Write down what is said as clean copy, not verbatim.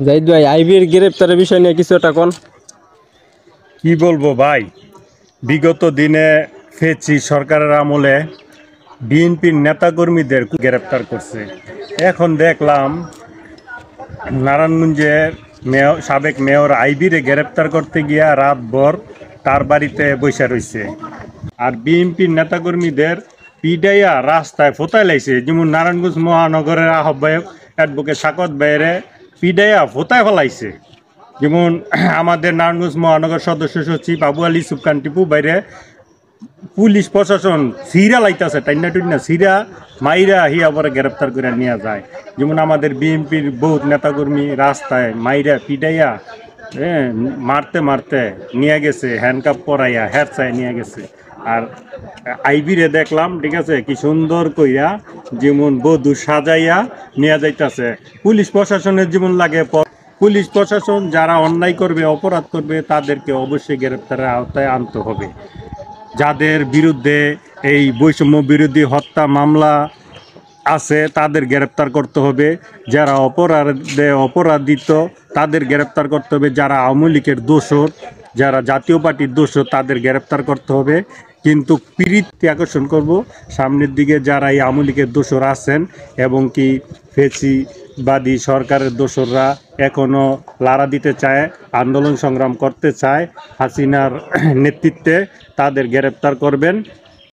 জাহিদ ভাই আইবির গ্রেপ্তারের বিষয় নিয়ে কিছু একটা কোন। কি বলবো ভাই, বিগত দিনে ফেচি সরকারের আমলে বিএনপির নেতাকর্মীদের গ্রেপ্তার করছে। এখন দেখলাম নারায়ণগঞ্জের সাবেক মেয়র আইবিরে গ্রেপ্তার করতে গিয়া রাতভর তার বাড়িতে বসে রয়েছে। আর বিএনপির নেতাকর্মীদের পিডাইয়া রাস্তায় ফোতায় লাইছে। যেমন নারায়ণগঞ্জ মহানগরের আহ্বায়ক অ্যাডভোকেট সাকত ভাইয়েরে পিডাইয়া ফোতায় ফেলাইছে। যেমন আমাদের নারায়ণগঞ্জ মহানগর সদস্য সচিব আবু আলী সুবকান টিপু বাইরে পুলিশ প্রশাসন সিরা লাইতাছে, টাইনা টুইনা সিরা মাইরা হিয়া পরে গ্রেপ্তার করে নিয়ে যায়। যেমন আমাদের বিএনপির বহুত নেতাকর্মী রাস্তায় মাইরা পিডাইয়া মারতে মারতে নিয়ে গেছে, হ্যান্ডকাপ পরাইয়া হেরচায় নিয়ে গেছে। আর আইবিরে দেখলাম, ঠিক আছে, কি সুন্দর কইরা যেমন বধূ সাজাইয়া নিয়ে যাইতাছে। পুলিশ প্রশাসনের যেমন লাগে, পুলিশ প্রশাসন যারা অন্যায় করবে, অপরাধ করবে, তাদেরকে অবশ্যই গ্রেপ্তারের আওতায় আনতে হবে। যাদের বিরুদ্ধে এই বৈষম্য বিরোধী হত্যা মামলা আছে তাদের গ্রেপ্তার করতে হবে। যারা অপরাধিত তাদের গ্রেপ্তার করতে হবে। যারা আওয়ামী লীগের দোষর, যারা জাতীয় পার্টির দোষর, তাদের গ্রেপ্তার করতে হবে। কিন্তু প্রীতি আকর্ষণ করব, সামনের দিকে যারা এই আওয়ামী লীগের দোষর আছেন এবং কি ফেসিবাদী সরকারের দোসররা এখনও লাড়া দিতে চায়, আন্দোলন সংগ্রাম করতে চায় হাসিনার নেতৃত্বে, তাদের গ্রেপ্তার করবেন।